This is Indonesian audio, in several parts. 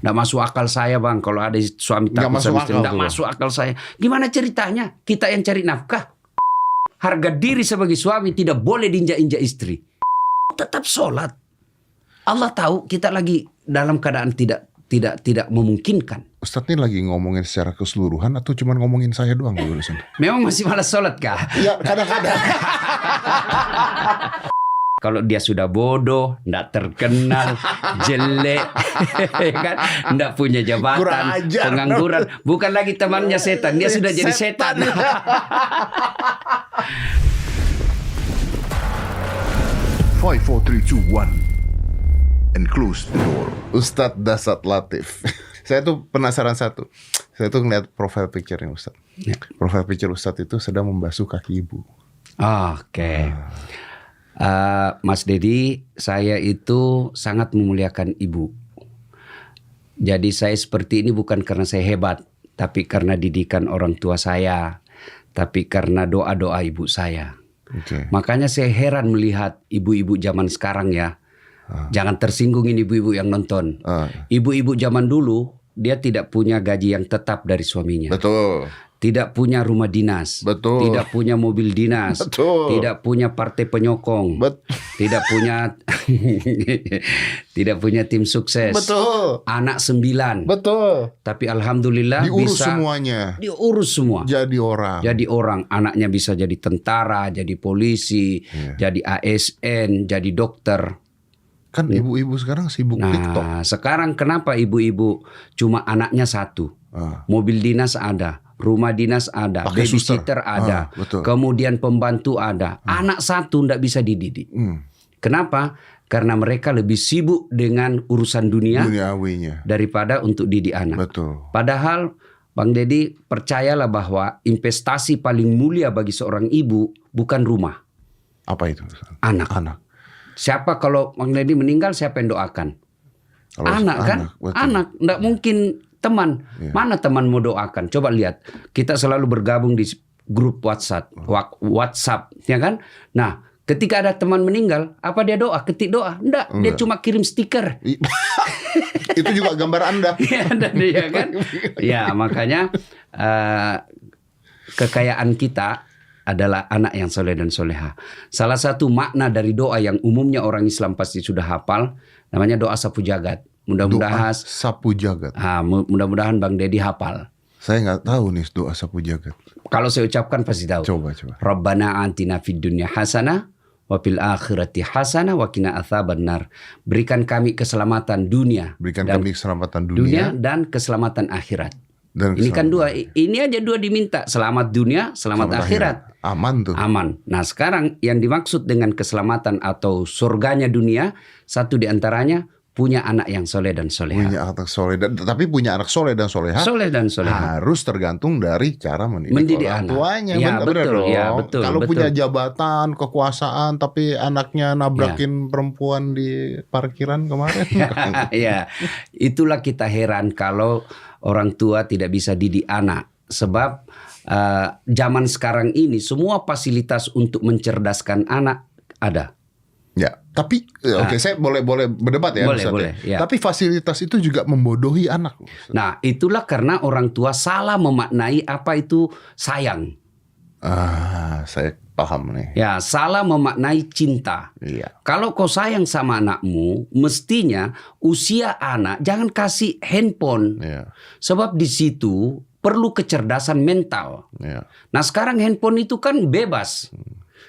Nggak masuk akal saya bang, kalau ada suami takut sama istri, nggak masuk akal saya. Gimana ceritanya? Kita yang cari nafkah. Harga diri sebagai suami tidak boleh diinjak-injak istri. Tetap sholat. Allah tahu kita lagi dalam keadaan tidak memungkinkan. Ustadz ini lagi ngomongin secara keseluruhan atau cuma ngomongin saya doang dulu? Memang masih malas sholat kah? Ya kadang-kadang. Kalau dia sudah bodoh, ndak terkenal, jelek, kan, ndak punya jabatan, pengangguran, bukan lagi temannya setan, dia sudah jadi setan. 5, 4, 3, 2, 1 and close the door. Ustadz Dasat Latif. Saya tuh penasaran satu. Saya tuh ngeliat profile picture-nya Ustadz. Ya. Profile picture Ustadz itu sedang membasuh kaki ibu. Oke. Mas Dedi, saya itu sangat memuliakan ibu. Jadi saya seperti ini bukan karena saya hebat, tapi karena didikan orang tua saya, tapi karena doa-doa ibu saya. Okay. Makanya saya heran melihat ibu-ibu zaman sekarang ya. Jangan tersinggungin ibu-ibu yang nonton. Ibu-ibu zaman dulu, dia tidak punya gaji yang tetap dari suaminya. Betul. Tidak punya rumah dinas, betul. Tidak punya mobil dinas, betul. Tidak punya partai penyokong, tidak punya tim sukses, betul. Anak 9, betul. Tapi alhamdulillah diurus bisa semuanya, diurus semua, jadi orang, anaknya bisa jadi tentara, jadi polisi, jadi ASN, jadi dokter. Kan ibu-ibu sekarang sibuk TikTok. Nah, sekarang kenapa ibu-ibu cuma anaknya 1, mobil dinas ada, rumah dinas ada, babysitter ada, kemudian pembantu ada, anak 1 ndak bisa dididik. Kenapa? Karena mereka lebih sibuk dengan urusan duniawinya daripada untuk didik anak. Betul. Padahal Bang Dedi, percayalah bahwa investasi paling mulia bagi seorang ibu bukan rumah. Apa itu? Anak. Siapa kalau Bang Dedi meninggal, siapa yang doakan? Anak kan? Anak. Nggak mungkin teman. Mana teman mau doakan? Coba lihat. Kita selalu bergabung di grup WhatsApp, ya kan? Nah, ketika ada teman meninggal, apa dia doa? Ketik doa? Enggak. Dia cuma kirim stiker. Itu juga gambar Anda. Ya kan? Ya, makanya kekayaan kita adalah anak yang soleh dan soleha. Salah satu makna dari doa yang umumnya orang Islam pasti sudah hafal, namanya doa sapu jagat. Mudah-mudahan sapu jagat. Mudah-mudahan Bang Dedi hafal. Saya nggak tahu nih doa sapu jagat. Kalau saya ucapkan pasti tahu. Coba. Rabbana atina fid dunya hasanah wa fil akhirati hasanah wa qina adzabannar. Berikan kami keselamatan dunia. Dan keselamatan akhirat. Ini kan 2. Ini aja 2 diminta. Selamat dunia, selamat akhirat. Aman tuh. Aman. Nah sekarang yang dimaksud dengan keselamatan atau surganya dunia, satu diantaranya punya anak yang soleh dan soleha. Tapi punya anak soleh dan soleha. Harus tergantung dari cara mendidik orang anak. Tuanya. Ya, betul. Ya, betul. Kalau punya jabatan, kekuasaan, tapi anaknya nabrakin perempuan di parkiran kemarin. Ya, itulah kita heran kalau orang tua tidak bisa didik anak. Sebab zaman sekarang ini semua fasilitas untuk mencerdaskan anak ada. Ya, tapi saya boleh berdebat ya. Boleh, ya. Tapi fasilitas itu juga membodohi anak. Nah, itulah karena orang tua salah memaknai apa itu sayang. Saya paham nih. Ya, salah memaknai cinta. Iya. Kalau kau sayang sama anakmu, mestinya usia anak jangan kasih handphone. Iya. Sebab di situ perlu kecerdasan mental. Iya. Nah, sekarang handphone itu kan bebas.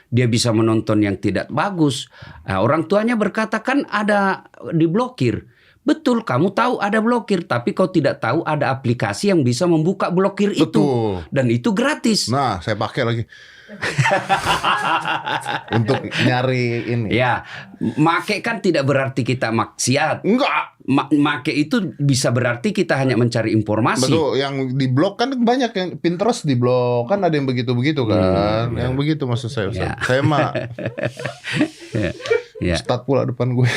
Dia bisa menonton yang tidak bagus. Nah, orang tuanya berkata kan ada diblokir. Betul, kamu tahu ada blokir, tapi kau tidak tahu ada aplikasi yang bisa membuka blokir itu. Dan itu gratis. Nah, saya pakai lagi. Untuk nyari ini. Ya, make kan tidak berarti kita maksiat. Enggak. Make itu bisa berarti kita hanya mencari informasi. Betul, yang diblok kan banyak, yang Pinterest diblok kan, ada yang begitu-begitu kan. Yang begitu maksud saya. Ya. Saya mah Ustadz pula depan gue.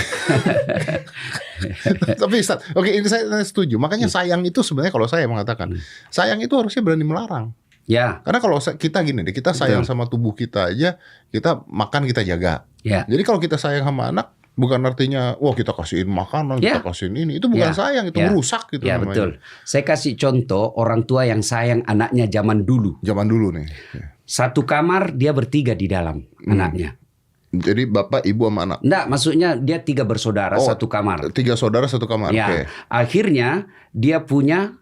Tapi Ustadz, oke, ini saya setuju. Makanya sayang itu sebenarnya, kalau saya mengatakan sayang itu harusnya berani melarang. Ya. Karena kalau kita gini deh, kita sayang sama tubuh kita aja, kita makan kita jaga. Ya. Jadi kalau kita sayang sama anak, Bukan artinya, wah kita kasihin makanan, kita kasihin ini. Itu bukan sayang, itu merusak gitu namanya. Betul. Saya kasih contoh orang tua yang sayang anaknya zaman dulu. Zaman dulu nih. Satu kamar dia bertiga di dalam anaknya. Jadi bapak, ibu sama anak? Enggak, maksudnya dia 3 bersaudara satu kamar. 3 saudara satu kamar. Ya, akhirnya dia punya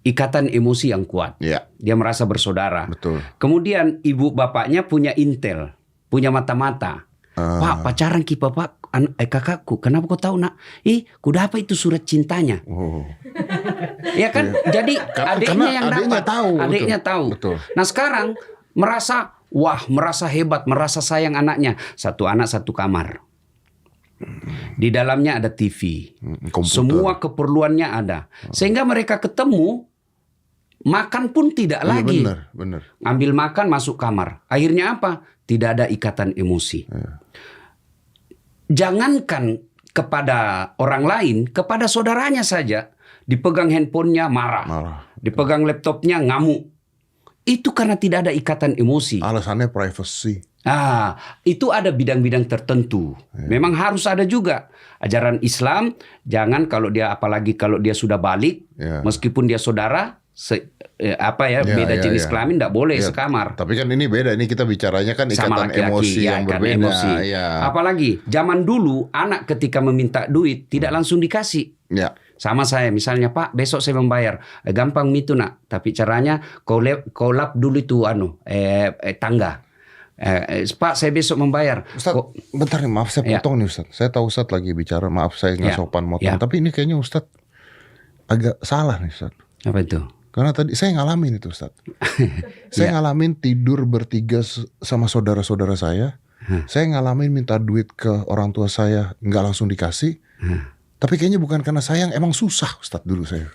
ikatan emosi yang kuat. Ya. Dia merasa bersaudara. Betul. Kemudian ibu bapaknya punya intel, punya mata-mata. Pak, pacaran ki bapak, kakakku. Kenapa kau tahu nak? Kuda apa itu surat cintanya? Ya kan? Jadi adiknya yang dapat. Adiknya tahu. Betul. Nah sekarang merasa hebat, merasa sayang anaknya. Satu anak satu kamar. Di dalamnya ada TV. Komputer. Semua keperluannya ada. Sehingga mereka ketemu, makan pun tidak lagi. Benar. Ambil makan masuk kamar. Akhirnya apa? Tidak ada ikatan emosi. Jangankan kepada orang lain, kepada saudaranya saja. Dipegang handphonenya marah. Dipegang laptopnya ngamuk. Itu karena tidak ada ikatan emosi. Alasannya privacy. Itu ada bidang-bidang tertentu. Memang harus ada juga. Ajaran Islam, jangan apalagi kalau dia sudah balik, meskipun dia saudara, beda jenis kelamin tidak boleh sekamar. Tapi kan ini beda, ini kita bicaranya kan ikatan emosi yang berbeda. Apalagi zaman dulu anak ketika meminta duit tidak langsung dikasih. Sama saya misalnya, Pak besok saya membayar, gampang itu nak, tapi caranya kau lap dulu itu tangga. Pak saya besok membayar. Ustaz, bentar nih, maaf saya potong nih Ustaz. Saya tahu Ustaz lagi bicara, maaf saya nggak sopan motong. Tapi ini kayaknya Ustaz agak salah nih Ustaz. Apa itu? Karena tadi saya ngalamin itu Ustaz. Saya ngalamin tidur bertiga sama saudara-saudara saya. Saya ngalamin minta duit ke orang tua saya, nggak langsung dikasih. Tapi kayaknya bukan karena sayang, emang susah Ustaz dulu saya.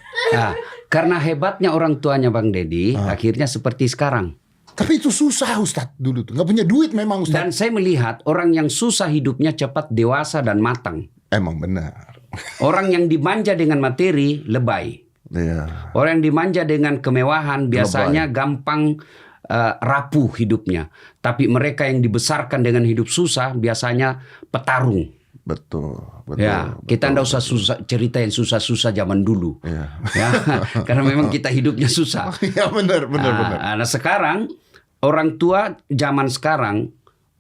Karena hebatnya orang tuanya Bang Deddy, akhirnya seperti sekarang. Tapi itu susah Ustaz dulu tuh, nggak punya duit memang Ustaz. Dan saya melihat orang yang susah hidupnya cepat dewasa dan matang. Emang benar. Orang yang dimanja dengan materi lebay. Orang yang dimanja dengan kemewahan biasanya gampang rapuh hidupnya. Tapi mereka yang dibesarkan dengan hidup susah biasanya petarung. Betul. Kita ndak usah cerita yang susah-susah zaman dulu. Karena memang kita hidupnya susah. Benar. Nah sekarang orang tua zaman sekarang,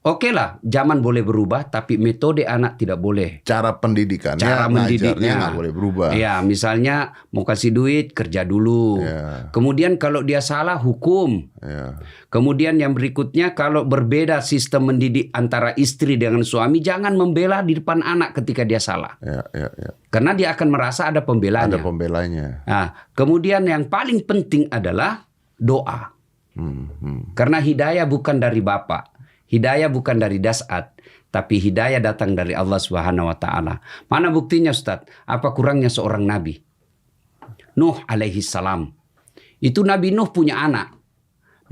oke lah, zaman boleh berubah, tapi metode anak tidak boleh. Cara pendidikannya, cara mendidiknya nggak boleh berubah. Misalnya mau kasih duit, kerja dulu. Kemudian kalau dia salah, hukum. Kemudian yang berikutnya, kalau berbeda sistem mendidik antara istri dengan suami, jangan membela di depan anak ketika dia salah. Karena dia akan merasa ada pembelanya. Kemudian yang paling penting adalah doa. Karena hidayah bukan dari bapak. Hidayah bukan dari dasat, tapi hidayah datang dari Allah Subhanahu wa taala. Mana buktinya Ustaz? Apa kurangnya seorang nabi? Nuh alaihi salam. Itu Nabi Nuh punya anak.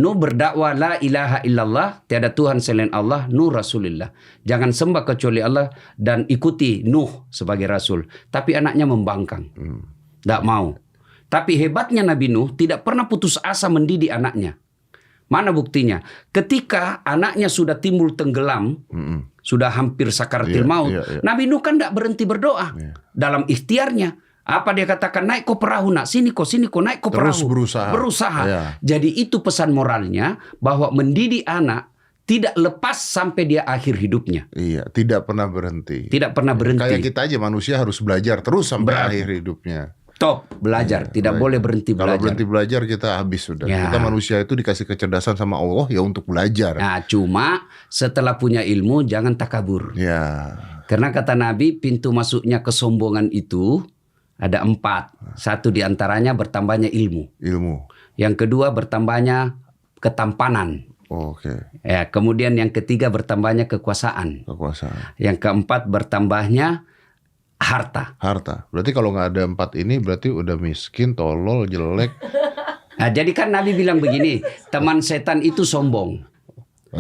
Nuh berdakwah la ilaha illallah, tiada Tuhan selain Allah, Nuh Rasulullah. Jangan sembah kecuali Allah dan ikuti Nuh sebagai rasul. Tapi anaknya membangkang. Tidak mau. Tapi hebatnya Nabi Nuh tidak pernah putus asa mendidik anaknya. Mana buktinya? Ketika anaknya sudah timbul tenggelam, sudah hampir sakaratil maut, Nabi Nuh kan tidak berhenti berdoa. Dalam ikhtiarnya. Apa dia katakan? Naik ke perahu nak, sini kok, naik ke perahu. Terus berusaha. Jadi itu pesan moralnya, bahwa mendidik anak tidak lepas sampai dia akhir hidupnya. Tidak pernah berhenti. Kayak kita aja manusia harus belajar terus sampai akhir hidupnya. Top, belajar. Tidak boleh berhenti belajar. Kalau berhenti belajar kita habis sudah. Kita manusia itu dikasih kecerdasan sama Allah ya untuk belajar. Nah, cuma setelah punya ilmu jangan takabur. Karena kata Nabi, pintu masuknya kesombongan itu ada 4. Satu diantaranya bertambahnya ilmu. Yang kedua bertambahnya ketampanan. Kemudian yang ketiga bertambahnya kekuasaan. Yang keempat bertambahnya harta. Berarti kalau nggak ada 4 ini berarti udah miskin, tolol, jelek. Nah, jadi kan Nabi bilang begini, teman setan itu sombong.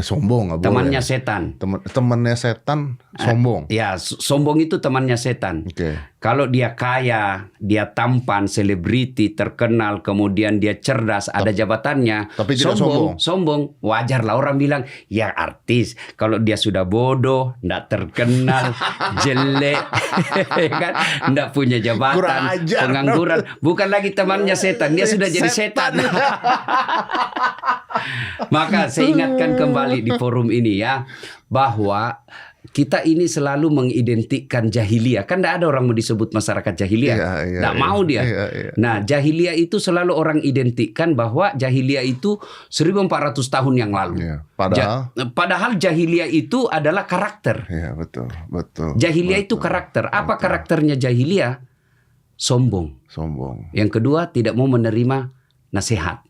Sombong nggak boleh. Temannya setan. Temannya setan sombong. Ya, sombong itu temannya setan. Oke. Kalau dia kaya, dia tampan, selebriti, terkenal, kemudian dia cerdas, ada jabatannya. Tapi tidak sombong. Sombong. Wajar lah orang bilang, ya artis. Kalau dia sudah bodoh, ndak terkenal, jelek, kan, ndak punya jabatan, Kurang ajar. pengangguran. Bukan lagi temannya setan, dia sudah jadi setan. Maka saya ingatkan kembali di forum ini ya, bahwa kita ini selalu mengidentikan jahiliyah. Kan tidak ada orang mau disebut masyarakat jahiliyah. Tidak mau dia. Nah, jahiliyah itu selalu orang identikkan bahwa jahiliyah itu 1400 tahun yang lalu. Iya. Padahal jahiliyah itu adalah karakter. Iya, betul. Jahiliyah itu karakter. Apa karakternya jahiliyah? Sombong. Yang kedua, tidak mau menerima nasihat.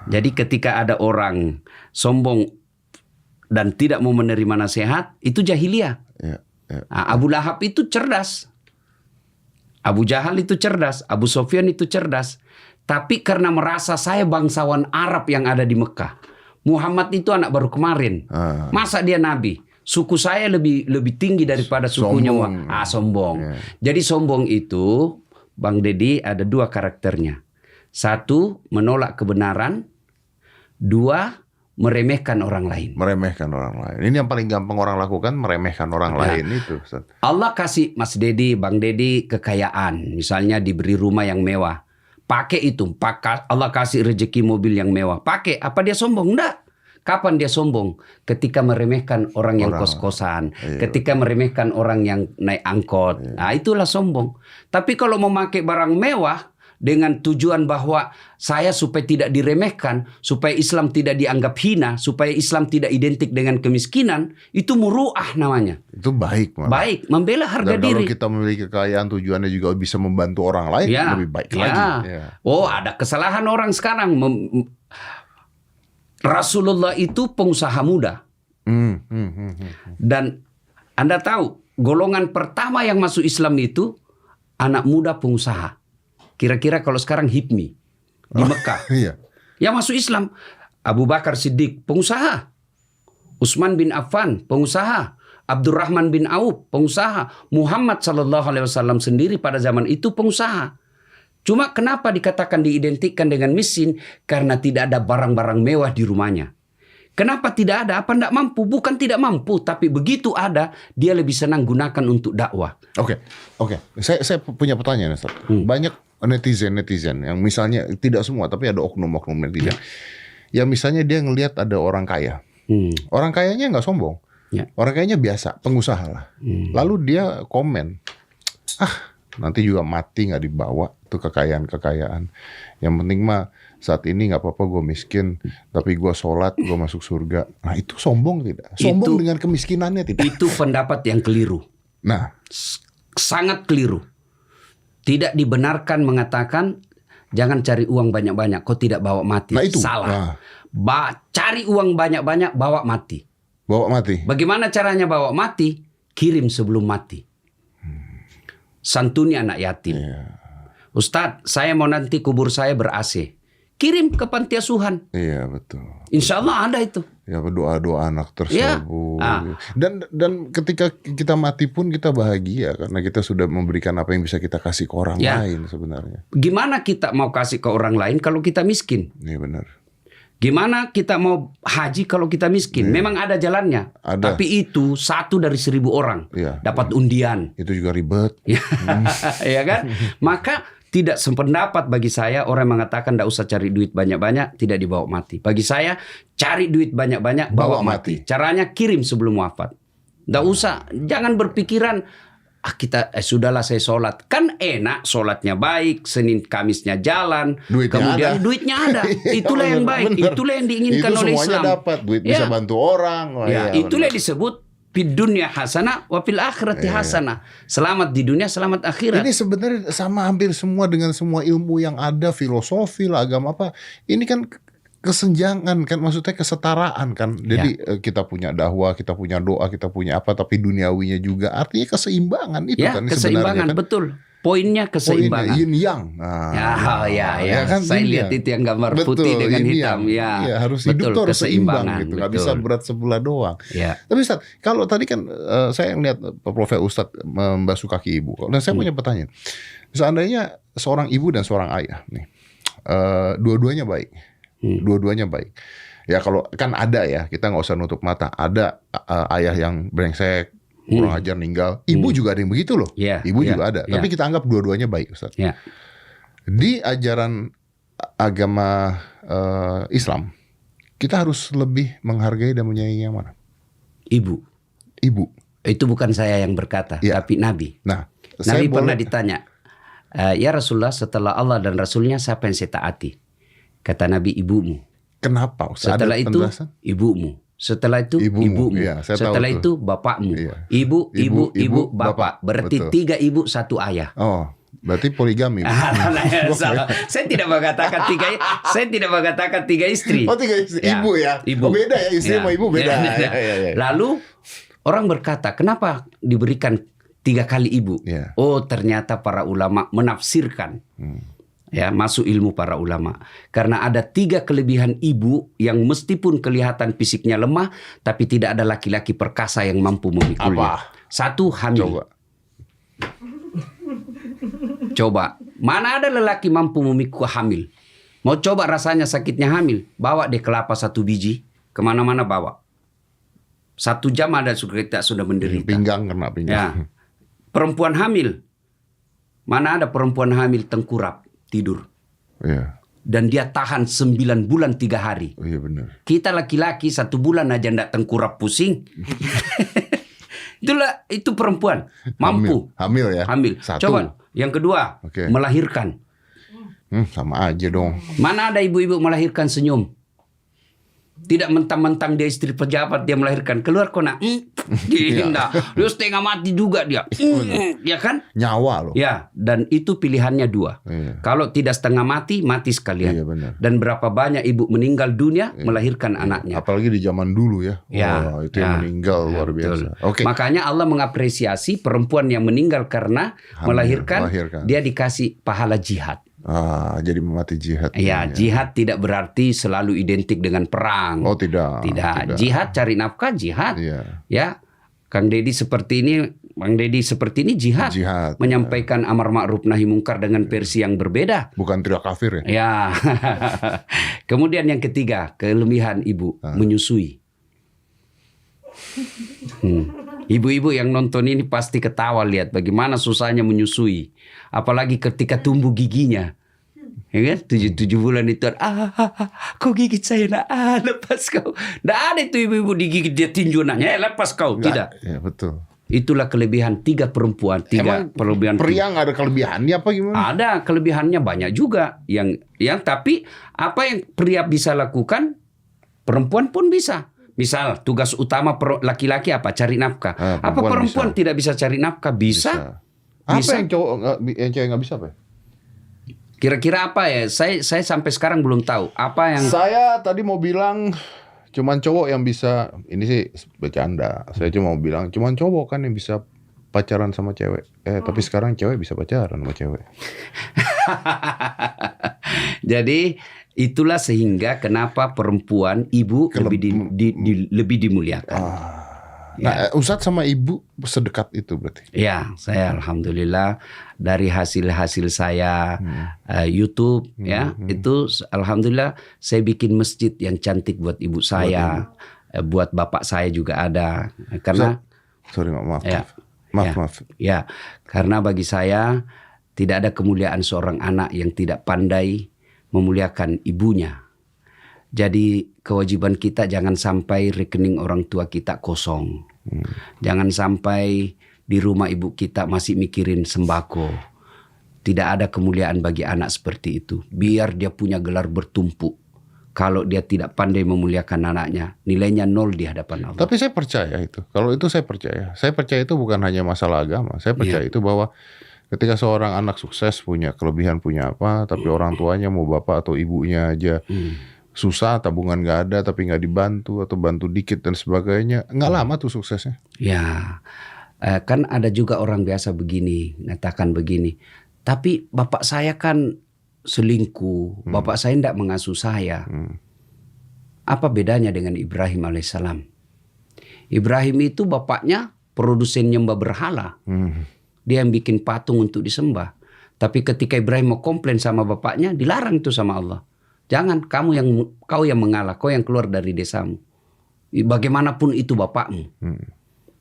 Jadi ketika ada orang sombong dan tidak mau menerima nasihat, itu jahiliyah. Nah, Abu Lahab itu cerdas. Abu Jahal itu cerdas. Abu Sufyan itu cerdas. Tapi karena merasa saya bangsawan Arab yang ada di Mekah. Muhammad itu anak baru kemarin. Masa dia nabi? Suku saya lebih tinggi daripada sukunya. Sombong. Jadi sombong itu, Bang Deddy, ada dua karakternya. Satu, menolak kebenaran. Dua, meremehkan orang lain. Ini yang paling gampang orang lakukan, meremehkan orang lain itu. Ustaz. Allah kasih Mas Deddy, Bang Deddy kekayaan. Misalnya diberi rumah yang mewah. Pakai itu. Allah kasih rezeki mobil yang mewah. Pakai. Apa dia sombong? Enggak. Kapan dia sombong? Ketika meremehkan orang yang kos-kosan. Ketika meremehkan orang yang naik angkot. Nah, itulah sombong. Tapi kalau memakai barang mewah, dengan tujuan bahwa saya supaya tidak diremehkan, supaya Islam tidak dianggap hina, supaya Islam tidak identik dengan kemiskinan, itu muru'ah namanya. Itu baik. Baik, membela harga diri. Kalau kita memiliki kekayaan tujuannya juga bisa membantu orang lain, lebih baik lagi. Oh, ada kesalahan orang sekarang. Rasulullah itu pengusaha muda. Dan Anda tahu, golongan pertama yang masuk Islam itu anak muda pengusaha. Kira-kira kalau sekarang HIPMI di Mekah. Yang masuk Islam. Abu Bakar Siddiq, pengusaha. Utsman bin Affan, pengusaha. Abdurrahman bin Auf, pengusaha. Muhammad SAW sendiri pada zaman itu pengusaha. Cuma kenapa dikatakan diidentikan dengan miskin? Karena tidak ada barang-barang mewah di rumahnya. Kenapa tidak ada? Apa tidak mampu? Bukan tidak mampu, tapi begitu ada, dia lebih senang gunakan untuk dakwah. Oke. Saya punya pertanyaan, Ustaz. Banyak netizen yang misalnya, tidak semua, tapi ada oknum-oknum netizen. Yang misalnya dia ngelihat ada orang kaya. Orang kayanya nggak sombong. Orang kayanya biasa, pengusaha lah. Lalu dia komen, nanti juga mati nggak dibawa tuh kekayaan. Yang penting mah saat ini nggak apa-apa gue miskin, tapi gue sholat, gue masuk surga. Nah, itu sombong tidak? Sombong itu, dengan kemiskinannya tidak? Itu pendapat yang keliru. Nah, sangat keliru. Tidak dibenarkan mengatakan jangan cari uang banyak-banyak, kau tidak bawa mati. Nah, itu salah. Cari uang banyak-banyak, bawa mati. Bagaimana caranya bawa mati? Kirim sebelum mati. Santuni anak yatim. Ustadz, saya mau nanti kubur saya ber-AC. Kirim ke panti asuhan. Iya, betul. Insya Allah ada itu. Ya, doa-doa anak tersebut. Dan ketika kita mati pun kita bahagia karena kita sudah memberikan apa yang bisa kita kasih ke orang lain sebenarnya. Gimana kita mau kasih ke orang lain kalau kita miskin? Iya, benar. Gimana kita mau haji kalau kita miskin? Memang ada jalannya. Tapi itu 1 dari 1000 orang dapat undian. Itu juga ribet. Ya kan? Maka tidak sependapat bagi saya orang yang mengatakan tidak usah cari duit banyak-banyak, tidak dibawa mati. Bagi saya cari duit banyak-banyak, bawa mati. Caranya kirim sebelum wafat. Tidak usah, jangan berpikiran sudahlah saya sholat. Kan enak, sholatnya baik, Senin Kamisnya jalan, kemudian duitnya ada. Itulah yang baik, itulah yang diinginkan oleh Islam. Itu semuanya dapat, duit bisa bantu orang. Itulah disebut fid dunya hasanah wa fil akhirati hasanah. Selamat di dunia, selamat akhirat. Ini sebenarnya sama hampir semua dengan semua ilmu yang ada, filosofi lah, agama apa. Ini kan kesenjangan kan, maksudnya kesetaraan kan. Jadi kita punya dakwah, kita punya doa, kita punya apa, tapi duniawinya juga. Artinya keseimbangan itu kan sebenarnya. Keseimbangan, kan? Betul. poinnya keseimbangan. Yin yang. Ya kan, saya lihat itu yang gambar putih dengan hitam. Ya, harus hidup tuh harus seimbang gitu. Nggak bisa berat sebelah doang. Ya. Tapi Ustaz, kalau tadi kan saya ngeliat profil Ustaz membasuh kaki ibu. Dan saya punya pertanyaan. Seandainya seorang ibu dan seorang ayah nih, dua-duanya baik. Dua-duanya baik. Ya kalau kan ada ya, kita nggak usah nutup mata. Ada ayah yang brengsek, kurang ajar, ninggal. Ibu juga ada yang begitu loh. Ibu juga ada. Tapi kita anggap dua-duanya baik, Ustaz. Di ajaran agama Islam, kita harus lebih menghargai dan menyayangi yang mana? Ibu. Itu bukan saya yang berkata, tapi Nabi. Nah, Nabi pernah ditanya, ya Rasulullah, setelah Allah dan Rasulnya siapa yang saya taati? Kata Nabi, ibumu. Kenapa? Setelah itu ibumu. Setelah itu ibumu. Setelah itu bapakmu. Ibu, bapak. Berarti betul. 3 ibu 1 ayah. Oh, berarti poligami. Saya tidak mengatakan 3 istri. Oh, 3 istri. Ibu ya. Ibu. Oh, beda ya, istri sama ibu beda. Lalu orang berkata, kenapa diberikan 3 kali ibu? Oh, ternyata para ulama menafsirkan. Ya, masuk ilmu para ulama. Karena ada 3 kelebihan ibu yang meskipun kelihatan fisiknya lemah, tapi tidak ada laki-laki perkasa yang mampu memikulnya. Apa? 1, hamil. Coba. Mana ada lelaki mampu memikul hamil? Mau coba rasanya sakitnya hamil? Bawa deh kelapa 1 biji. Kemana-mana bawa. 1 jam ada kita sudah menderita. Pinggang kena pinggang. Ya. Perempuan hamil. Mana ada perempuan hamil tengkurap. Tidur. Dan dia tahan 9 bulan 3 hari. Oh iya benar. Kita laki-laki 1 bulan aja ndak tengkurap pusing. Itu perempuan mampu. Hamil ya. Hamil. 1. Coba yang kedua, melahirkan. Sama aja dong. Mana ada ibu-ibu melahirkan senyum? Tidak mentang-mentang dia istri pejabat dia melahirkan, keluar kona. Dia setengah mati juga dia. Ya kan? Nyawa loh. Ya, dan itu pilihannya 2. Kalau tidak setengah mati, mati sekalian. Dan berapa banyak ibu meninggal dunia melahirkan anaknya. Apalagi di zaman dulu ya. Wah, itu yang meninggal luar biasa. Makanya Allah mengapresiasi perempuan yang meninggal karena melahirkan. Dia dikasih pahala jihad. Jadi mati jihad. Ya, jihad tidak berarti selalu identik dengan perang. Oh, tidak. Jihad cari nafkah, jihad. Ya, Kang Deddy seperti ini jihad. Menyampaikan amar ma'ruf nahi mungkar dengan versi yang berbeda. Bukan teriak kafir ya. Ya. Kemudian yang ketiga, kelebihan ibu menyusui. Ibu-ibu yang nonton ini pasti ketawa lihat bagaimana susahnya menyusui. Apalagi ketika tumbuh giginya. Ya kan? 7 bulan itu. Kau gigit saya nak. Lepas kau. Nggak ada itu ibu-ibu digigit dia tinju nanya. Lepas kau. Tidak. Ya betul. Itulah kelebihan 3 perempuan. 3 kelebihan. Pria nggak ada kelebihannya apa gimana? Ada kelebihannya banyak juga. Yang tapi apa yang pria bisa lakukan, perempuan pun bisa. Misal tugas utama laki-laki apa? Cari nafkah. Apa perempuan tidak bisa cari nafkah? Bisa. Apa yang cewek nggak bisa apa? Kira-kira apa ya? Saya sampai sekarang belum tahu. Apa yang saya tadi mau bilang cuman cowok yang bisa. Ini sih bercanda. Saya cuma mau bilang cuman cowok kan yang bisa pacaran sama cewek. Tapi sekarang cewek bisa pacaran sama cewek. Jadi itulah sehingga kenapa perempuan ibu lebih dimuliakan. Nah, Ustadz sama ibu sedekat itu berarti? Ya, saya alhamdulillah dari hasil saya YouTube itu alhamdulillah saya bikin masjid yang cantik buat ibu saya, buat bapak saya juga ada. Karena maaf. Ya, karena bagi saya tidak ada kemuliaan seorang anak yang tidak pandai memuliakan ibunya. Jadi kewajiban kita jangan sampai rekening orang tua kita kosong. Jangan sampai di rumah ibu kita masih mikirin sembako. Tidak ada kemuliaan bagi anak seperti itu. Biar dia punya gelar bertumpuk. Kalau dia tidak pandai memuliakan anaknya, nilainya 0 di hadapan Allah. Tapi saya percaya itu. Kalau itu saya percaya. Saya percaya itu bukan hanya masalah agama. Saya percaya itu bahwa ketika seorang anak sukses punya kelebihan punya apa, tapi orang tuanya mau bapak atau ibunya aja susah, tabungan nggak ada, tapi nggak dibantu atau bantu dikit dan sebagainya, nggak lama tuh suksesnya. Ya, Kan ada juga orang biasa begini, mengatakan begini. Tapi bapak saya kan selingkuh, bapak saya tidak mengasuh saya. Apa bedanya dengan Ibrahim alaihissalam? Ibrahim itu bapaknya produsen nyembah berhala. Dia yang bikin patung untuk disembah. Tapi ketika Ibrahim mau komplain sama bapaknya, dilarang itu sama Allah. Jangan, kau yang mengalah, kau yang keluar dari desamu. Bagaimanapun itu bapakmu.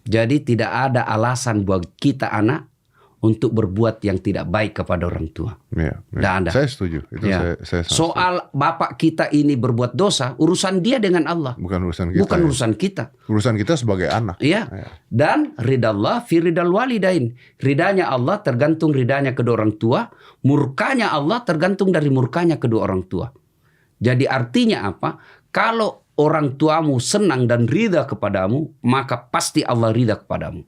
Jadi tidak ada alasan buat kita anak untuk berbuat yang tidak baik kepada orang tua. Tidak ada. Saya setuju. Itu saya soal bapak kita ini berbuat dosa, urusan dia dengan Allah. Bukan urusan kita. Bukan urusan kita. Urusan kita sebagai anak. Dan ridallah fi ridal walidain. Ridanya Allah tergantung ridanya kedua orang tua. Murkanya Allah tergantung dari murkanya kedua orang tua. Jadi artinya apa? Kalau orang tuamu senang dan ridha kepadamu, maka pasti Allah ridha kepadamu.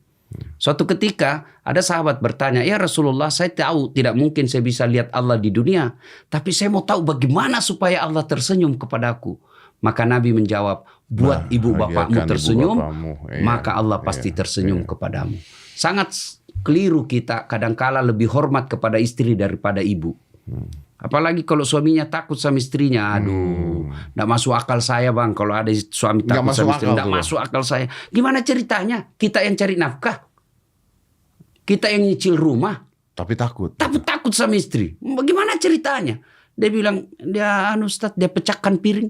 Suatu ketika ada sahabat bertanya, ya Rasulullah, saya tahu tidak mungkin saya bisa lihat Allah di dunia, tapi saya mau tahu bagaimana supaya Allah tersenyum kepadaku. Maka Nabi menjawab, buat ibu bapakmu tersenyum, maka Allah pasti tersenyum kepadamu. Sangat keliru kita kadangkala lebih hormat kepada istri daripada ibu. Apalagi kalau suaminya takut sama istrinya. Aduh, nggak masuk akal saya bang. Kalau ada suami takut sama istri, nggak masuk akal saya. Gimana ceritanya? Kita yang cari nafkah, kita yang nyicil rumah, tapi takut sama istri. Bagaimana ceritanya? Dia bilang, Ustaz, dia pecahkan piring.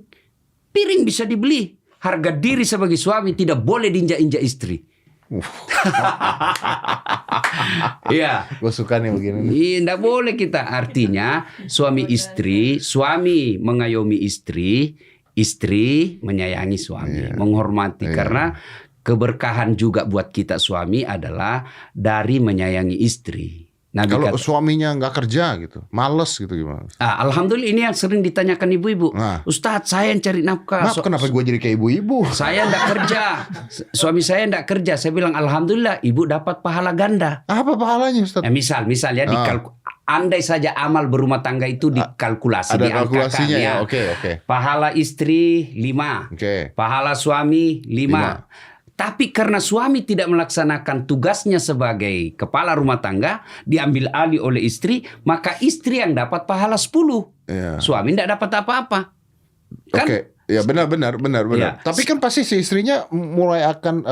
Piring bisa dibeli. Harga diri sebagai suami tidak boleh diinjak-injak istri. Iya, gue suka nih begini. Tidak boleh kita. Artinya suami mengayomi istri, istri menyayangi suami, menghormati. Karena keberkahan juga buat kita suami adalah dari menyayangi istri. Nabi kalau suaminya nggak kerja gitu, males gitu gimana? Alhamdulillah ini yang sering ditanyakan ibu-ibu. Ustadz, saya yang cari nafkah. Kenapa gue jadi kayak ibu-ibu? Saya nggak kerja, suami saya nggak kerja. Saya bilang alhamdulillah, ibu dapat pahala ganda. Apa pahalanya Ustadz? Misal ya andai saja amal berumah tangga itu dikalkulasi, ada kalkulasinya ya. Oke. Pahala istri 5, pahala suami 5. Tapi karena suami tidak melaksanakan tugasnya sebagai kepala rumah tangga, diambil alih oleh istri, maka istri yang dapat pahala 10. Suami tidak dapat apa-apa. Kan? Ya benar. Ya. Tapi kan pasti si istrinya mulai akan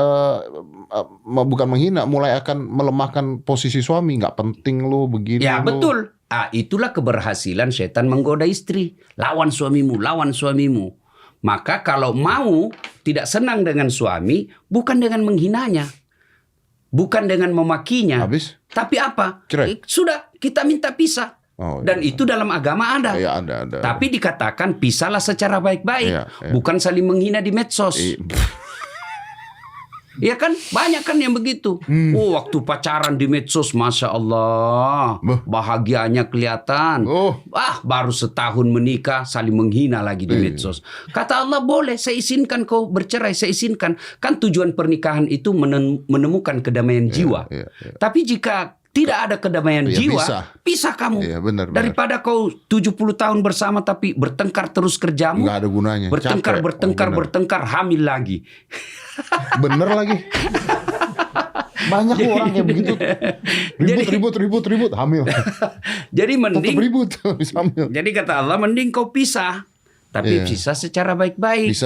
bukan menghina, mulai akan melemahkan posisi suami. Nggak penting lo begini. Ya betul. Itulah keberhasilan setan menggoda istri. Lawan suamimu. Maka kalau mau tidak senang dengan suami, bukan dengan menghinanya, bukan dengan memakinya. Habis? Tapi apa? Cerai. Sudah, kita minta pisah. Dan itu dalam agama ada. Ada. Tapi dikatakan pisahlah secara baik-baik, bukan saling menghina di medsos. Iya kan, banyak kan yang begitu. Waktu pacaran di medsos, Masya Allah, bahagianya kelihatan. Baru setahun menikah, saling menghina lagi di medsos. Kata Allah, boleh, saya izinkan kau bercerai, saya izinkan. Kan tujuan pernikahan itu menemukan kedamaian jiwa. Tapi jika tidak ada kedamaian jiwa, pisah kamu. Benar. Daripada kau 70 tahun bersama tapi bertengkar terus kerjamu. Nggak ada gunanya. Bertengkar, hamil lagi. Bener lagi. Banyak orang kayak begitu. Ribut, hamil. Jadi mending tetap ribut bisa hamil. Jadi kata Allah, mending kau pisah. Tapi pisah secara baik-baik.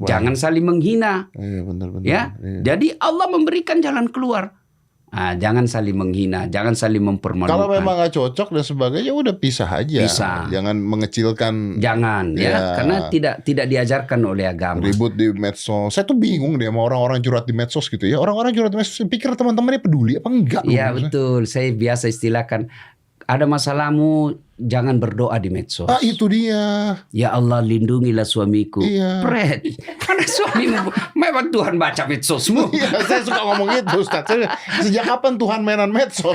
Jangan saling menghina. Benar. Ya. Jadi Allah memberikan jalan keluar. Jangan saling menghina, jangan saling mempermalukan. Kalau memang nggak cocok dan sebagainya, udah pisah aja. Jangan mengecilkan. Jangan, karena tidak diajarkan oleh agama. Ribut di medsos. Saya tuh bingung deh sama orang-orang curhat di medsos gitu ya. Orang-orang curhat di medsos, pikir teman-temannya peduli apa enggak? Iya betul. Saya biasa istilahkan, ada masalahmu, jangan berdoa di medsos. Itu dia. Ya Allah, lindungilah suamiku. Pret. Mana suamimu? Memang Tuhan baca medsosmu. Saya suka ngomong itu, Ustaz. Sejak kapan Tuhan mainan medsos?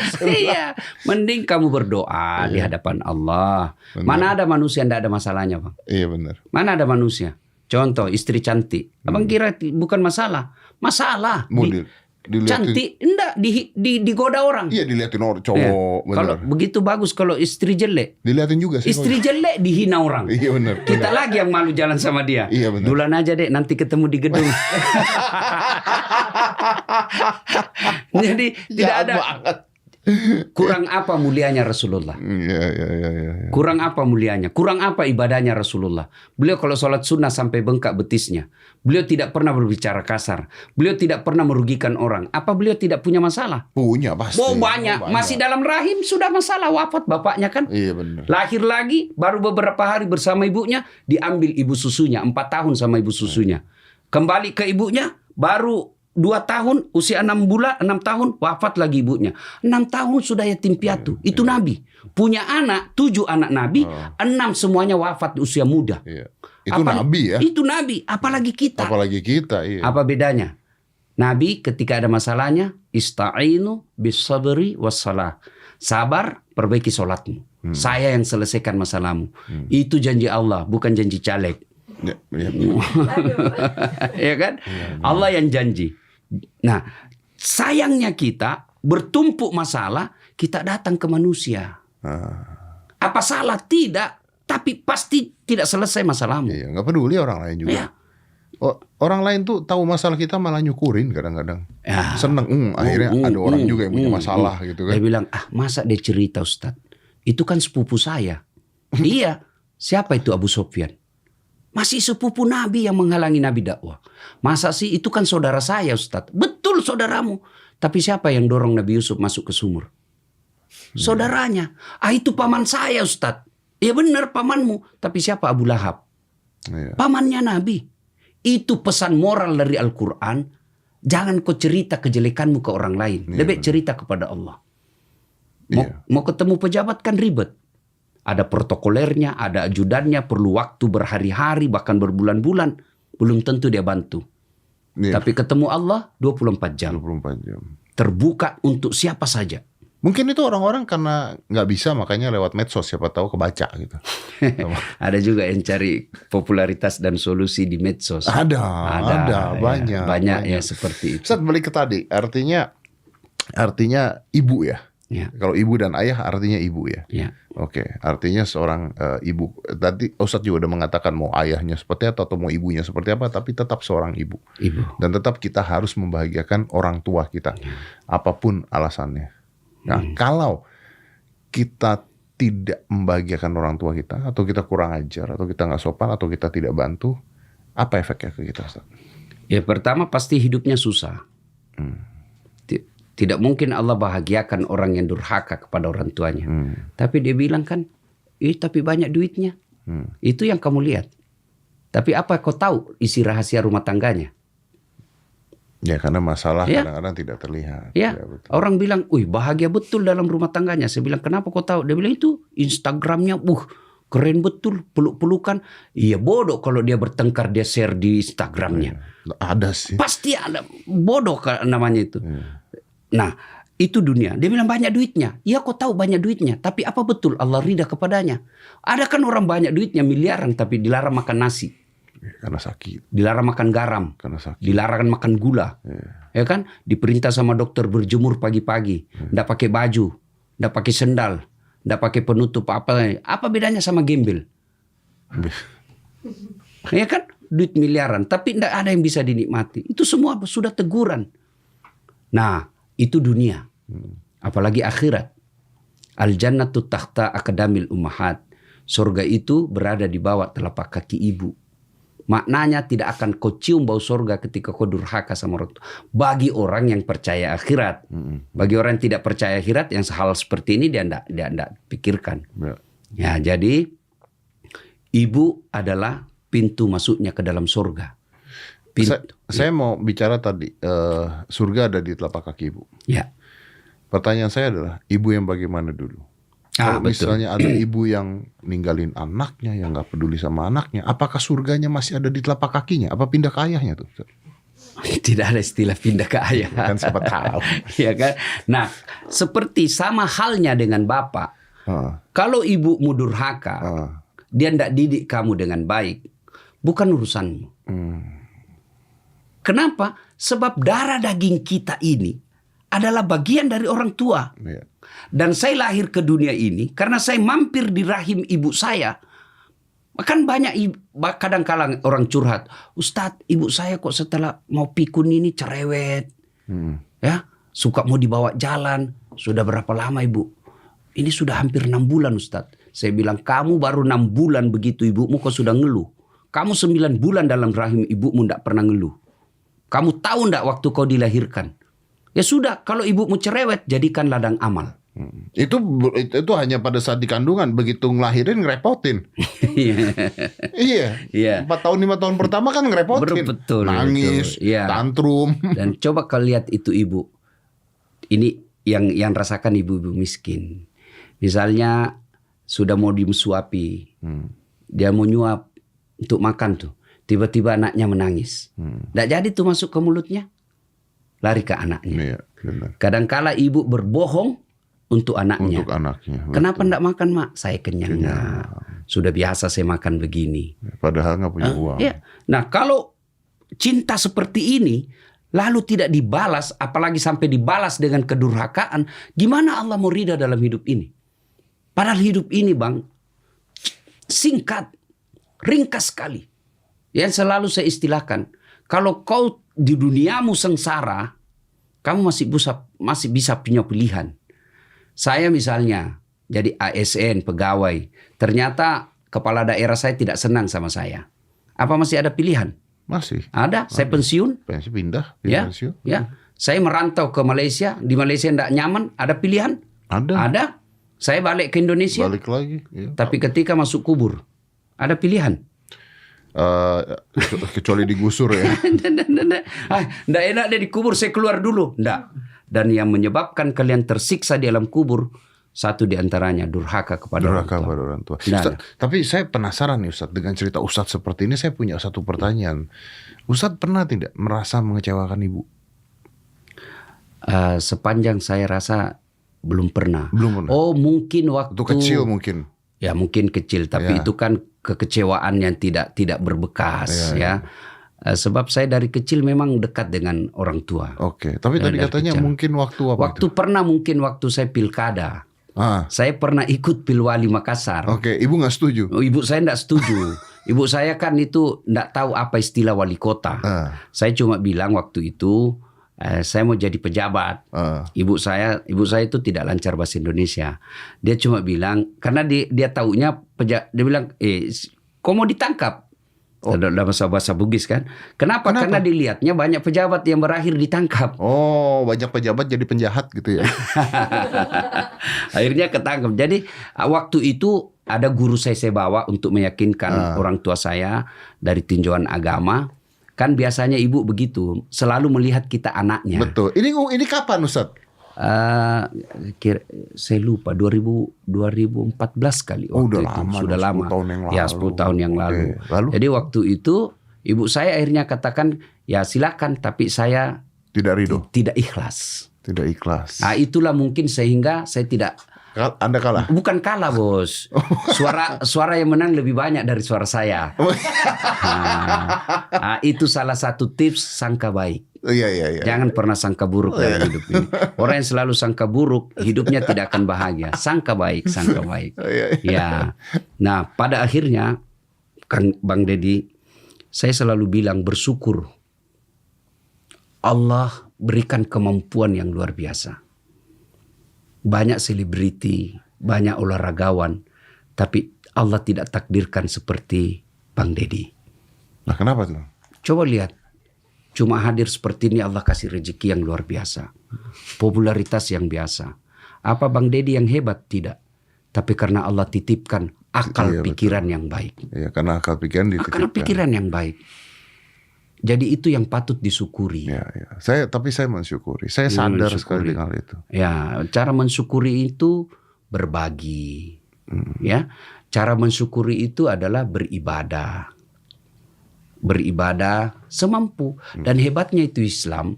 Mending kamu berdoa di hadapan Allah. Benar. Mana ada manusia yang tidak ada masalahnya, Bang? Iya benar. Mana ada manusia? Contoh, istri cantik. Abang kira bukan masalah? Masalah. cantik, enggak digoda orang. Iya, diliatin orang cowok. Kalau begitu bagus, kalau istri jelek, diliatin juga sih. Istri jelek dihina orang. Iya benar. Kita lagi yang malu jalan sama dia. Iya benar. Duluan aja deh, nanti ketemu di gedung. Jadi tidak ada. Banget. Kurang apa mulianya Rasulullah? Iya. Kurang apa mulianya? Kurang apa ibadahnya Rasulullah? Beliau kalau sholat sunnah sampai bengkak betisnya. Beliau tidak pernah berbicara kasar. Beliau tidak pernah merugikan orang. Apa beliau tidak punya masalah? Punya pasti. Banyak. Masih dalam rahim sudah masalah, wafat bapaknya kan? Iya benar. Lahir lagi, baru beberapa hari bersama ibunya, diambil ibu susunya. 4 tahun sama ibu susunya. Kembali ke ibunya, baru 2 tahun, usia 6 tahun, wafat lagi ibunya. 6 tahun sudah yatim piatu. Itu Nabi. Punya anak, 7 anak Nabi, 6 semuanya wafat di usia muda. Iya. Itu Nabi ya. Itu Nabi, apalagi kita. Iya. Apa bedanya? Nabi ketika ada masalahnya, ista'inu bis-sabri was-salah. Sabar, perbaiki sholatmu. Saya yang selesaikan masalahmu. Itu janji Allah, bukan janji caleg. Ya. Ya kan? Allah yang janji. Nah, sayangnya kita bertumpuk masalah, kita datang ke manusia. Apa salah? Tidak. Tapi pasti tidak selesai masalahmu. Iya, nggak peduli orang lain juga. Ya. Orang lain tuh tahu masalah kita malah nyukurin kadang-kadang. Ya. Seneng, akhirnya ada orang juga yang punya masalah gitu kan. Dia bilang, masa dia cerita Ustadz? Itu kan sepupu saya. Iya. Siapa itu Abu Sofyan? Masih sepupu Nabi yang menghalangi Nabi dakwah. Masa sih itu kan saudara saya Ustadz. Betul saudaramu. Tapi siapa yang dorong Nabi Yusuf masuk ke sumur? Saudaranya. Itu paman saya Ustadz. Ya benar pamanmu. Tapi siapa Abu Lahab? Iya. Pamannya Nabi. Itu pesan moral dari Al-Quran. Jangan kau cerita kejelekanmu ke orang lain. Lebih cerita kepada Allah. Mau ketemu pejabat kan ribet. Ada protokolernya, ada ajudannya, perlu waktu berhari-hari, bahkan berbulan-bulan. Belum tentu dia bantu. Iya. Tapi ketemu Allah 24 jam. 24 jam. Terbuka untuk siapa saja. Mungkin itu orang-orang karena nggak bisa makanya lewat medsos, siapa tahu kebaca gitu. Ada juga yang cari popularitas dan solusi di medsos. Ada banyak. Banyak ya seperti itu. Ustadz, balik ke tadi, artinya ibu ya. Ya. Kalau ibu dan ayah artinya ibu ya. Ya. Oke, artinya seorang ibu. Tadi Ustadz juga udah mengatakan mau ayahnya seperti apa atau mau ibunya seperti apa, tapi tetap seorang ibu. Dan tetap kita harus membahagiakan orang tua kita, apapun alasannya. Nah, kalau kita tidak membahagiakan orang tua kita, atau kita kurang ajar, atau kita nggak sopan, atau kita tidak bantu, apa efeknya ke kita, Ustadz? Ya pertama pasti hidupnya susah. Tidak mungkin Allah bahagiakan orang yang durhaka kepada orang tuanya. Tapi dia bilang kan, tapi banyak duitnya. Itu yang kamu lihat. Tapi apa kau tahu isi rahasia rumah tangganya? Ya karena masalah kadang-kadang tidak terlihat. Ya, orang bilang, bahagia betul dalam rumah tangganya. Saya bilang, kenapa kau tahu? Dia bilang itu Instagramnya, keren betul, peluk-pelukan. Iya bodoh kalau dia bertengkar, dia share di Instagramnya. Ada sih. Pasti ada, bodoh namanya itu. Nah, itu dunia. Dia bilang banyak duitnya. Ya kau tahu banyak duitnya. Tapi apa betul Allah ridha kepadanya? Ada kan orang banyak duitnya miliaran tapi dilarang makan nasi. Karena sakit. Dilarang makan garam. Karena sakit. Dilarang makan gula. Ya kan? Diperintah sama dokter berjemur pagi-pagi. Nggak pakai baju. Nggak pakai sendal. Nggak pakai penutup apa. Apa bedanya sama gembel? Ya kan? Duit miliaran. Tapi nggak ada yang bisa dinikmati. Itu semua sudah teguran. Nah, itu dunia. Apalagi akhirat. Al-jannatu tahta aqdamil ummahat. Surga itu berada di bawah telapak kaki ibu. Maknanya tidak akan kau cium bau surga ketika kau durhaka sama orang tua. Bagi orang yang percaya akhirat. Bagi orang yang tidak percaya akhirat, yang hal seperti ini dia tidak pikirkan. Ya, jadi ibu adalah pintu masuknya ke dalam surga. Saya mau bicara tadi, surga ada di telapak kaki ibu. Ya. Pertanyaan saya adalah, ibu yang bagaimana dulu? Kalau misalnya ada ibu yang ninggalin anaknya, yang nggak peduli sama anaknya, apakah surganya masih ada di telapak kakinya? Apa pindah ke ayahnya tuh? Tidak ada istilah pindah ke ayah. Kan siapa tahu. Ya kan? Nah, seperti sama halnya dengan bapak. Kalau ibumu durhaka, dia tidak didik kamu dengan baik, bukan urusanmu. Kenapa? Sebab darah daging kita ini adalah bagian dari orang tua. Ya. Dan saya lahir ke dunia ini karena saya mampir di rahim ibu saya. Kan banyak kadang-kala orang curhat, Ustadz, ibu saya kok setelah mau pikun ini cerewet. Ya, suka mau dibawa jalan. Sudah berapa lama ibu? Ini sudah hampir 6 bulan Ustadz. Saya bilang, kamu baru 6 bulan begitu ibumu kok sudah ngeluh. Kamu 9 bulan dalam rahim ibumu ndak pernah ngeluh. Kamu tahu ndak waktu kau dilahirkan? Ya sudah, kalau ibumu cerewet, jadikan ladang amal. Itu hanya pada saat di kandungan, begitu ngelahirin ngerepotin. Iya. 4 tahun 5 tahun pertama kan ngerepotin. Betul, nangis, betul. Ya. tantrum. Dan coba kau lihat itu ibu. Ini yang rasakan ibu-ibu miskin. Misalnya sudah mau disuapi. Dia mau nyuap untuk makan tuh. Tiba-tiba anaknya menangis. Nggak jadi tuh masuk ke mulutnya. Lari ke anaknya. Iya, benar. Kadangkala ibu berbohong untuk anaknya. Untuk anaknya. Kenapa enggak makan, Mak? Saya kenyang. Sudah biasa saya makan begini. Padahal nggak punya uang. Iya. Nah, kalau cinta seperti ini lalu tidak dibalas, apalagi sampai dibalas dengan kedurhakaan, gimana Allah mau ridha dalam hidup ini? Padahal hidup ini, Bang, singkat, ringkas sekali. Yang selalu saya istilahkan, kalau kau di duniamu sengsara, kamu masih bisa punya pilihan. Saya misalnya jadi ASN, pegawai. Ternyata kepala daerah saya tidak senang sama saya. Apa masih ada pilihan? Masih. Ada. Saya pensiun. Pensiun pindah. Ya, Pensiun. ya. Saya merantau ke Malaysia. Di Malaysia tidak nyaman. Ada pilihan? Ada. Saya balik ke Indonesia. Balik lagi. Ya. Tapi ketika masuk kubur, ada pilihan. Kecuali digusur ya. Nggak enak deh dikubur, saya keluar dulu. Nggak. Dan yang menyebabkan kalian tersiksa di alam kubur, satu diantaranya durhaka kepada orang tua. Ustaz, tapi saya penasaran nih Ustadz, dengan cerita Ustadz seperti ini, saya punya satu pertanyaan. Ustadz pernah tidak merasa mengecewakan ibu? Sepanjang saya rasa belum pernah. Belum pernah. Oh, mungkin waktu kecil mungkin. Ya mungkin kecil, tapi itu kan kekecewaan yang tidak berbekas ya. Sebab saya dari kecil memang dekat dengan orang tua. Oke, tapi tadi katanya kecil. Mungkin waktu apa? Waktu itu? Pernah mungkin waktu saya pilkada. Saya pernah ikut Pilwali Makassar. Oke, ibu nggak setuju? Ibu saya nggak setuju. Ibu saya kan itu nggak tahu apa istilah wali kota. Saya cuma bilang waktu itu saya mau jadi pejabat. Ibu saya itu tidak lancar bahasa Indonesia. Dia cuma bilang karena dia taunya dia bilang kau mau ditangkap. Dalam bahasa Bugis kan. Kenapa? Karena dilihatnya banyak pejabat yang berakhir ditangkap. Oh, banyak pejabat jadi penjahat gitu ya. Akhirnya ketangkap. Jadi waktu itu ada guru saya bawa untuk meyakinkan orang tua saya dari tinjauan agama. Kan biasanya ibu begitu, selalu melihat kita anaknya. Betul. Ini kapan Ustadz? Saya lupa 2014 kali. Udah lama. Sudah lama. 10 tahun yang lalu. Ya 10 tahun yang lalu. Lalu? Jadi waktu itu ibu saya akhirnya katakan ya silakan, tapi saya tidak ridho. Tidak ikhlas. Tidak ikhlas. Nah, itulah mungkin sehingga saya tidak. Anda kalah? Bukan kalah, Bos. Suara yang menang lebih banyak dari suara saya. Itu salah satu tips sangka baik. Iya. Jangan pernah sangka buruk dalam hidup ini. Orang yang selalu sangka buruk, hidupnya tidak akan bahagia. Sangka baik. Ya. Nah, pada akhirnya, Bang Deddy, saya selalu bilang bersyukur. Allah berikan kemampuan yang luar biasa. Banyak selebriti, banyak olahragawan, tapi Allah tidak takdirkan seperti Bang Deddy. Nah, kenapa tuh? Coba lihat, cuma hadir seperti ini Allah kasih rezeki yang luar biasa, popularitas yang biasa. Apa Bang Deddy yang hebat? Tidak. Tapi karena Allah titipkan akal pikiran yang baik. Iya, karena akal pikiran dititipkan. Akal pikiran yang baik. Jadi itu yang patut disyukuri. Ya. Tapi saya mensyukuri. Saya sadar sekali dengan itu. Ya, cara mensyukuri itu berbagi. Ya, cara mensyukuri itu adalah beribadah. Beribadah semampu. Dan hebatnya itu Islam,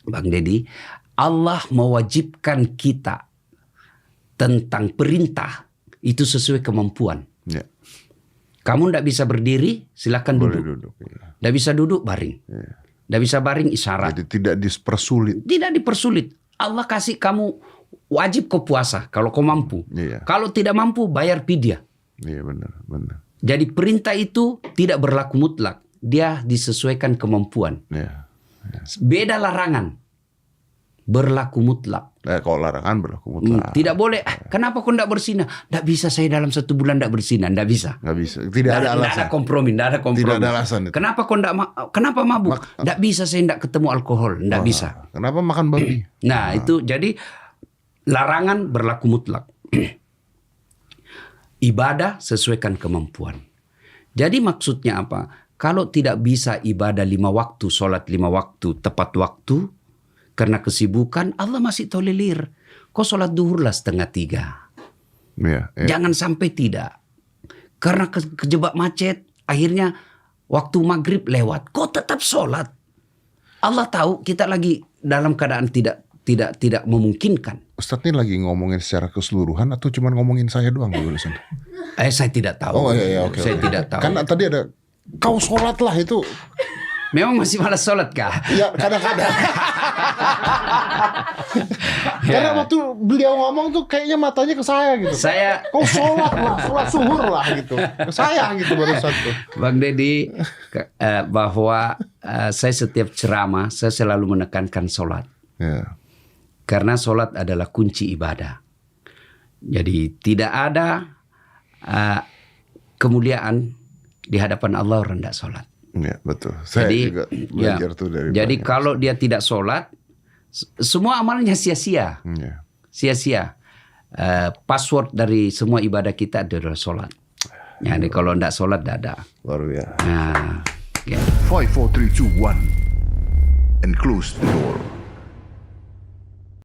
Bang Deddy, Allah mewajibkan kita tentang perintah itu sesuai kemampuan. Ya. Kamu tidak bisa berdiri, silakan duduk. Ya. Tidak bisa duduk, baring. Ya. Nggak bisa baring isyarat. Jadi tidak dipersulit. Tidak dipersulit. Allah kasih kamu wajib kau puasa kalau kau mampu. Iya. Kalau tidak mampu bayar fidyah. Iya benar. Jadi perintah itu tidak berlaku mutlak. Dia disesuaikan kemampuan. Iya. Beda larangan. Berlaku mutlak. Kalau larangan berlaku mutlak. Tidak boleh. Kenapa kau tidak berzina? Tidak bisa saya dalam 1 bulan tidak berzina. Tidak bisa. Nggak bisa. Tidak ada alasan. Tidak ada kompromi. Tidak ada alasan itu. Kenapa kau kenapa mabuk? Tidak bisa saya tidak ketemu alkohol. Tidak bisa. Kenapa makan babi? Nah itu jadi larangan berlaku mutlak. Ibadah sesuaikan kemampuan. Jadi maksudnya apa? Kalau tidak bisa ibadah 5 waktu, sholat 5 waktu, tepat waktu, karena kesibukan, Allah masih tolerir. Kau sholat duhur lah 2:30. Iya. Jangan sampai tidak. Karena kejebak macet, akhirnya waktu maghrib lewat. Kau tetap sholat. Allah tahu kita lagi dalam keadaan tidak memungkinkan. Ustadz ini lagi ngomongin secara keseluruhan atau cuma ngomongin saya doang dulu? Saya tidak tahu. Oh iya, oke. Saya tidak tahu. Kan tadi ada kau sholat lah itu. Memang masih malas sholat kah? Iya kadang-kadang. Karena waktu beliau ngomong tuh kayaknya matanya ke saya gitu. Kau sholat lah, sholat zuhur lah gitu. Ke saya gitu barusan tuh. Bang Deddy, bahwa saya setiap ceramah saya selalu menekankan sholat. Ya. Karena sholat adalah kunci ibadah. Jadi tidak ada kemuliaan di hadapan Allah orang tidak sholat. Ya betul. Saya juga belajar tuh dari jadi banyak. kalau dia tidak sholat, semua amalnya sia-sia. Ya. Sia-sia. Password dari semua ibadah kita adalah sholat. Jadi kalau tidak sholat tidak ada. Luar biasa. Nah, ya. 5, 4, 3, 2, 1 and close the door.